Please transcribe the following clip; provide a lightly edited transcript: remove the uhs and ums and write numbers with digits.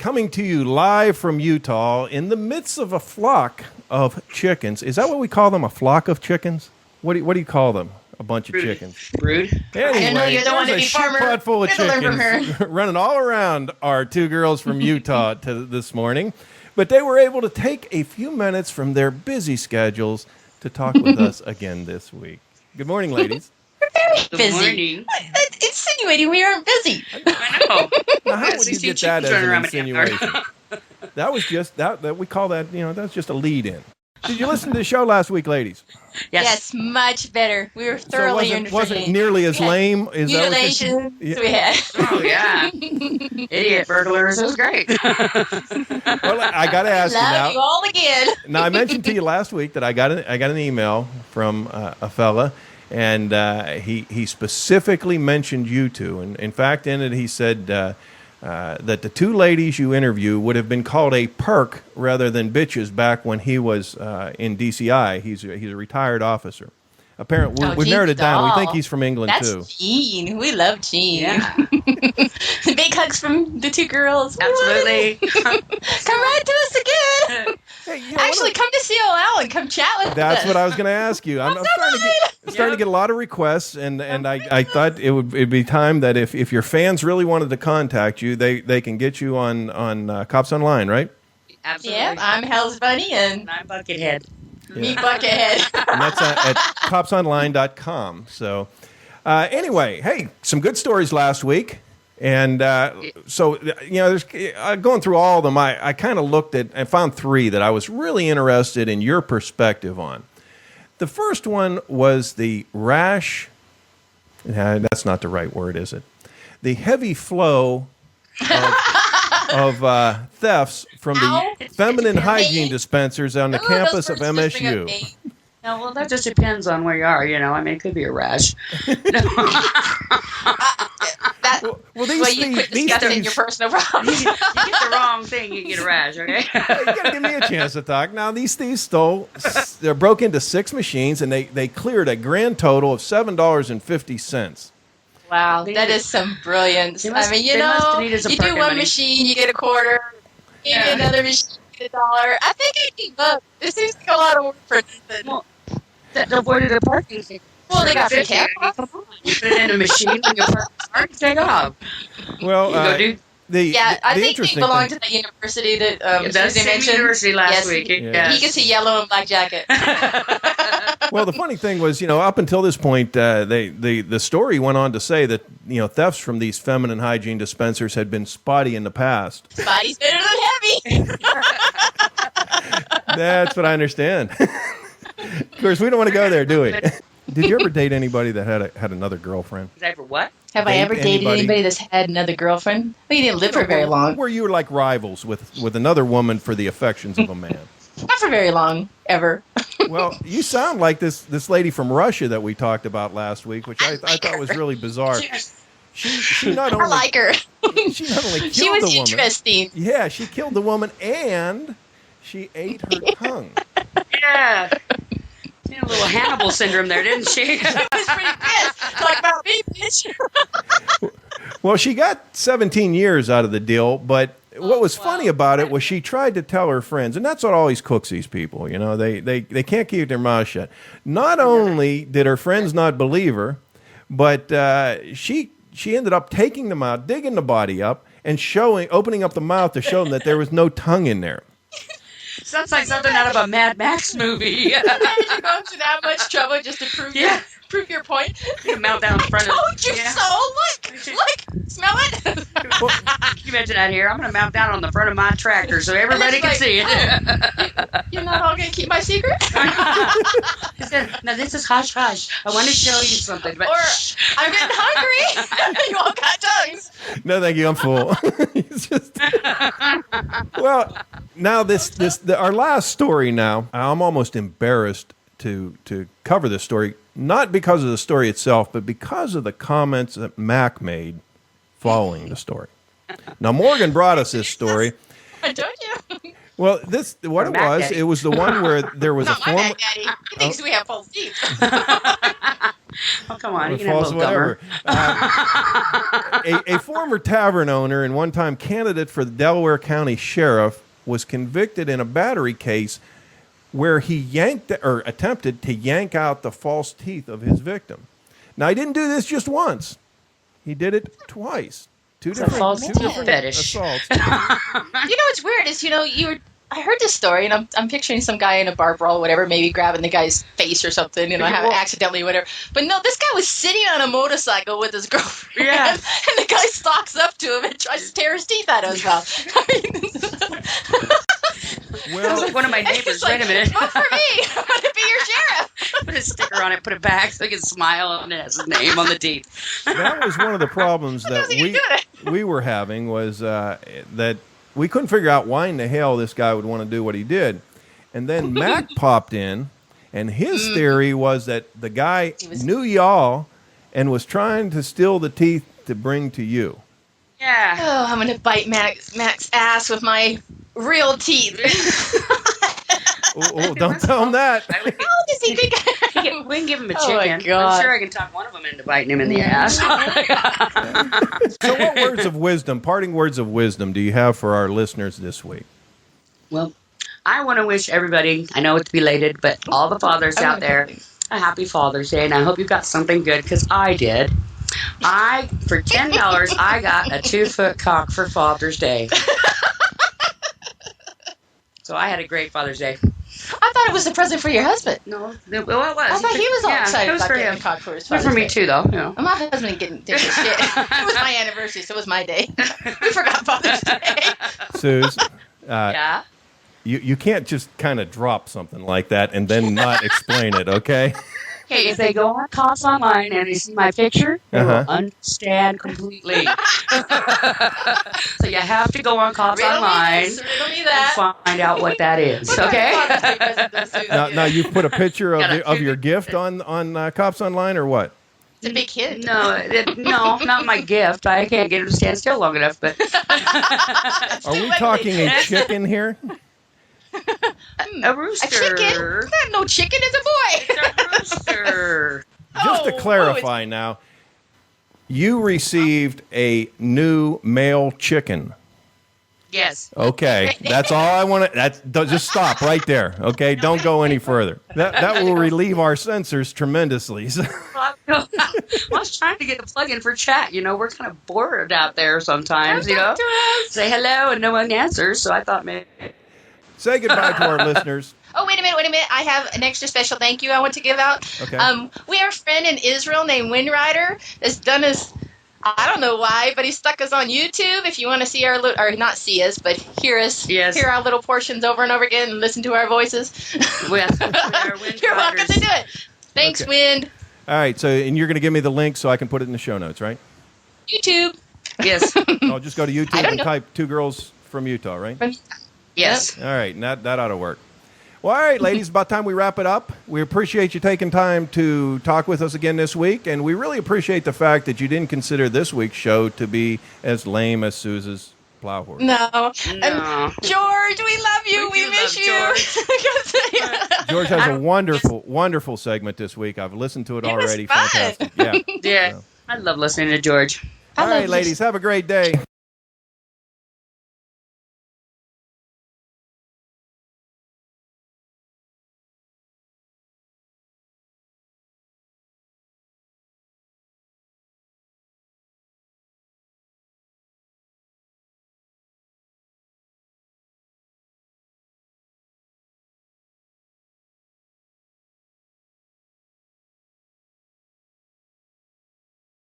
coming to you live from Utah in the midst of a flock of chickens. Is that what we call them, a flock of chickens? What do you call them? A bunch of chickens. Rude. Anyway, I know you're the one to be farmer. There's a sheep full of We're gonna learn chickens from running all around our two girls from Utah this morning. But they were able to take a few minutes from their busy schedules to talk with us again this week. Good morning, ladies. We're very Good busy. morning. Insinuating we aren't busy. I know. Now, how would you get that as running an around insinuation? That was just that we call that, that's just a lead-in. Did you listen to the show last week, ladies? Yes, much better. We were thoroughly so entertained. wasn't nearly as lame. Is that what Mutilations you- we had. Oh, yeah. Idiot burglars. It was great. Well, I got to ask you Love now. you all again. Now, I mentioned to you last week that I got an email from a fella, and he specifically mentioned you two. And in fact, in it, he said that the two ladies you interview would have been called a perk rather than bitches back when he was in DCI. He's a retired officer. Apparently, we narrowed it down. We think he's from England, too. That's Gene. We love Gene. Yeah. Big hugs from the two girls. Absolutely. Come right to us again. Hey, Actually, come to COL and come chat with us. That's what I was going to ask you. I'm starting to get a lot of requests, and I thought it'd be time that if your fans really wanted to contact you, they can get you on Cops Online, right? Absolutely. Yep, I'm Hell's Bunny and I'm Buckethead. me Buckethead. And that's at copsonline.com. So anyway, hey, some good stories last week. And so, there's going through all of them, I kind of looked at and found three that I was really interested in your perspective on. The first one was the rash. That's not the right word, is it? The heavy flow of thefts from the feminine hygiene dispensers on the campus of MSU. No, well, that just depends on where you are, I mean, it could be a rash. You quit discussing your personal problems. You get the wrong thing, you get a rash, okay? You got to give me a chance to talk. Now, these thieves they broke into 6 machines, and they cleared a grand total of $7.50. Wow, that is some brilliance. I mean, you do one machine, you get a quarter. You get another machine, you get $1. I think I keep up. This seems like a lot of work for nothing. Well, that avoided a parking thing. Well, they got free cap. Come on. You put it in a machine when your park's hard to take off. Well, I think they belong to the university that Susie mentioned. University last week. He gets a yellow and black jacket. Well, the funny thing was, up until this point, the story went on to say that thefts from these feminine hygiene dispensers had been spotty in the past. Spotty's better than heavy. That's what I understand. Of course, we don't want to go there, do we? Did you ever date anybody that had another girlfriend? Is that for what? Have I ever dated anybody that's had another girlfriend? Well, you didn't live for very long. Where you were like rivals with another woman for the affections of a man? Not for very long, ever. Well, you sound like this lady from Russia that we talked about last week, which I thought was really bizarre. She not only, I like her. She not only killed She was the woman. interesting. Yeah, she killed the woman and she ate her tongue. Yeah. She had a little Hannibal syndrome there, didn't she? She was pretty pissed. Talk about me, bitch. Well, she got 17 years out of the deal, but what was funny about it was she tried to tell her friends, and that's what always cooks these people, they can't keep their mouth shut. Not only did her friends not believe her, but she ended up taking them out, digging the body up, and opening up the mouth to show them that there was no tongue in there. Sounds like something out of a Mad Max movie. Imagine going to that much trouble just to prove your point. You can mount down in front of Told you so. Look, smell it. Well, can you imagine that here? I'm going to mount down on the front of my tractor so everybody can see it. You're not all going to keep my secret? He said, now this is hush hush. I want to show you something. But or, I'm getting hungry. You all got tongues. No, thank you. I'm full. It's just... Well, now our last story now, I'm almost embarrassed to cover this story, not because of the story itself, but because of the comments that Mack made following the story. Now, Morgan brought us this story. I told you. Well, it was the one where there was a former... Daddy. He thinks we have full seats. okay, come on. You can have a false little whatever. dumber. A former tavern owner and one-time candidate for the Delaware County Sheriff was convicted in a battery case where he attempted to yank out the false teeth of his victim. Now, he didn't do this just once. He did it twice. Two different fetish. assaults. What's weird is, I heard this story, and I'm picturing some guy in a bar brawl or whatever, maybe grabbing the guy's face or something, accidentally, whatever. But no, this guy was sitting on a motorcycle with his girlfriend, and the guy stalks up to him and tries to tear his teeth out of his mouth. Well, like one of my neighbors. Wait a minute. Vote for me. I want to be your sheriff. Put a sticker on it, put it back so he can smile, and it has his name on the teeth. That was one of the problems that we were having was that we couldn't figure out why in the hell this guy would want to do what he did. And then Mack popped in, and his theory was that the guy knew y'all and was trying to steal the teeth to bring to you. Yeah. Oh, I'm going to bite Mack's ass with my real teeth. Don't tell him that. How does he think we can give him a Oh, my chicken. God. I'm sure I can talk one of them into biting him in the ass. So what words of wisdom, parting words of wisdom, do you have for our listeners this week? Well, I want to wish everybody, I know it's belated, but all the fathers out there, a happy Father's Day, and I hope you got something good, because I did. For $10, I got a 2-foot cock for Father's Day. So I had a great Father's Day. I thought it was a present for your husband. No, well, it was. I thought he was all excited about getting a cock for his Father's Day. For me too, though. Yeah. My husband didn't shit. It was my anniversary, so it was my day. We forgot Father's Day. Suze, Yeah? you can't just kind of drop something like that and then not explain it, okay? Hey, if they go on Cops Online and they see my picture, they will understand completely. So you have to go on Cops Online and find out what that is, okay? Now you've put a picture of your gift on Cops Online or what? It's a big hit. No, not my gift. I can't get him to stand still long enough. But are we talking a chicken here? A rooster. A chicken? That's no chicken. It's a boy. It's a rooster. Just to clarify now, you received a new male chicken. Yes. Okay, that's all I want to. Just stop right there. Okay, don't go any further. That will relieve our censors tremendously. I was trying to get the plug in for chat. We're kind of bored out there sometimes. Say hello and no one answers. So I thought maybe. Say goodbye to our listeners. Oh, wait a minute. I have an extra special thank you I want to give out. Okay. We have a friend in Israel named Windrider that's done us, I don't know why, but he stuck us on YouTube. If you want to see or not see us, but hear us, hear our little portions over and over again and listen to our voices. You're welcome to do it. Thanks, Wind. All right, and you're going to give me the link so I can put it in the show notes, right? YouTube. Yes. I'll just go to YouTube and type 2 Girls from Utah, right? Yes. All right, that ought to work. Well, all right, ladies, about time we wrap it up. We appreciate you taking time to talk with us again this week, and we really appreciate the fact that you didn't consider this week's show to be as lame as Suze's plow horse. No. George, we love you. We miss you. George has a wonderful, wonderful segment this week. I've listened to it already. Was fun. Fantastic. Yeah. I love listening to George. All right, ladies, have a great day.